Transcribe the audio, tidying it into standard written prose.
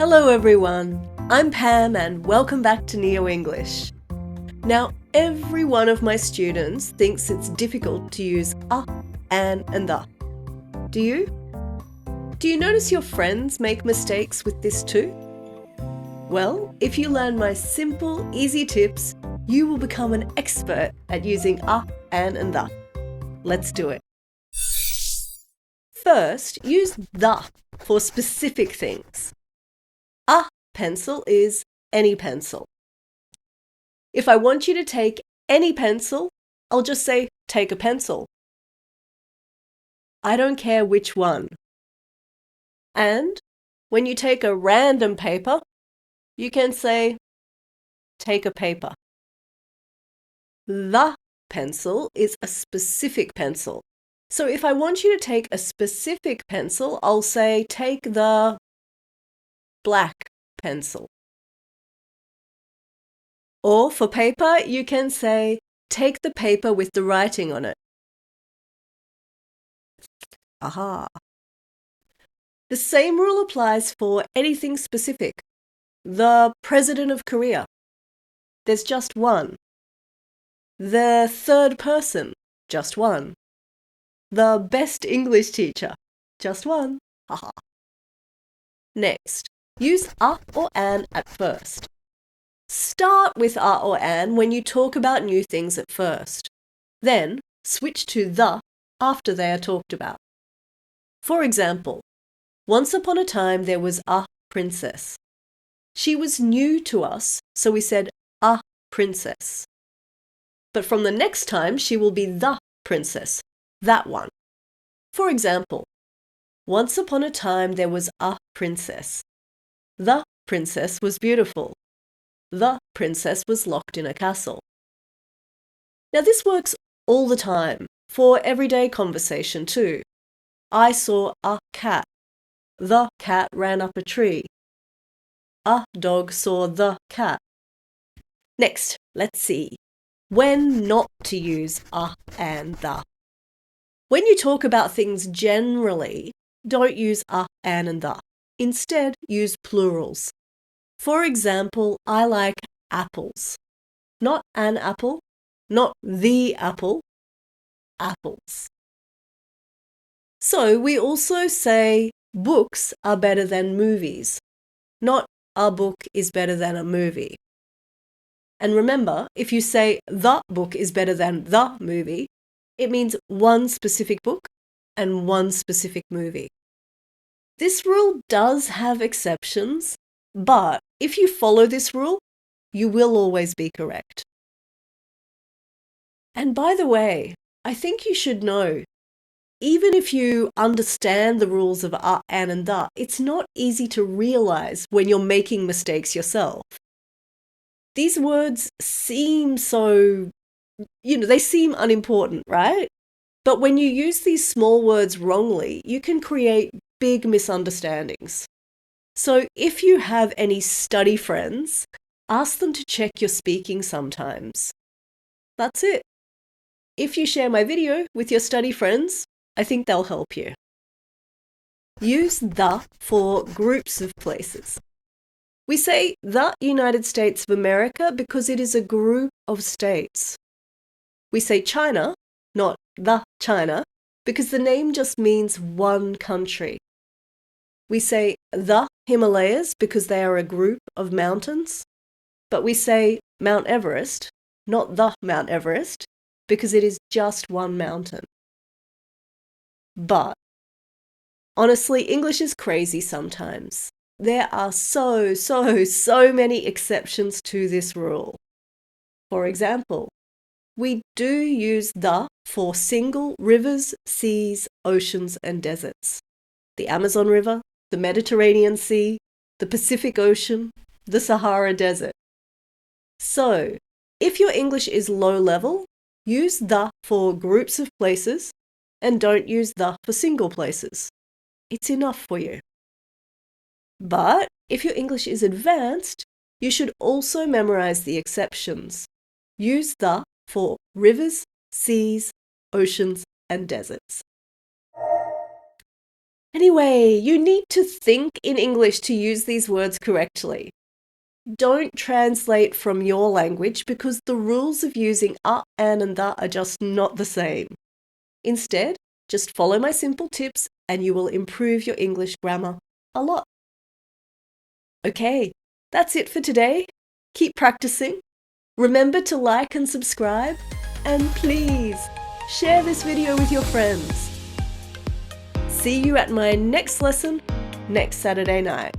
Hello everyone, I'm Pam and welcome back to Neo English. Now, every one of my students thinks it's difficult to use and the. Do you? Do you notice your friends make mistakes with this too? Well, if you learn my simple, easy tips, you will become an expert at using and the. Let's do it. First, use the for specific things. A pencil is any pencil. If I want you to take any pencil, I'll just say, take a pencil. I don't care which one. And when you take a random paper, you can say, take a paper. The pencil is a specific pencil. So if I want you to take a specific pencil, I'll say, take the black pencil. Or for paper, you can say, take the paper with the writing on it. Aha! The same rule applies for anything specific. The President of Korea. There's just one. The third person. Just one. The best English teacher. Just one. Haha. Next, use or an at first. Start with or an when you talk about new things at first. Then switch to the after they are talked about. For example, once upon a time there was a princess. She was new to us, so we said a princess. But from the next time she will be the princess, that one. For example, once upon a time there was a princess. The princess was beautiful. The princess was locked in a castle. Now this works all the time, for everyday conversation too. I saw a cat. The cat ran up a tree. A dog saw the cat. Next, let's see. When not to use and the. When you talk about things generally, don't use and the. Instead, use plurals. For example, I like apples. Not an apple, not the apple, apples. So we also say books are better than movies, not a book is better than a movie. And remember, if you say the book is better than the movie, it means one specific book and one specific movie. This rule does have exceptions, but if you follow this rule, you will always be correct. And by the way, I think you should know, even if you understand the rules of and the, it's not easy to realize when you're making mistakes yourself. These words seem so, they seem unimportant, right? But when you use these small words wrongly, you can create big misunderstandings. So if you have any study friends, ask them to check your speaking sometimes. That's it. If you share my video with your study friends, I think they'll help you. Use the for groups of places. We say the United States of America because it is a group of states. We say China, not the China, because the name just means one country. We say the Himalayas because they are a group of mountains, but we say Mount Everest, not the Mount Everest, because it is just one mountain. But honestly, English is crazy sometimes. There are so many exceptions to this rule. For example, we do use the for single rivers, seas, oceans, and deserts. The Amazon River, the Mediterranean Sea, the Pacific Ocean, the Sahara Desert. So, if your English is low level, use the for groups of places and don't use the for single places. It's enough for you. But if your English is advanced, you should also memorize the exceptions. Use the for rivers, seas, oceans, and deserts. Anyway, you need to think in English to use these words correctly. Don't translate from your language because the rules of using and the are just not the same. Instead, just follow my simple tips and you will improve your English grammar a lot. Okay, that's it for today. Keep practicing. Remember to like and subscribe, and please share this video with your friends. See you at my next lesson next Saturday night.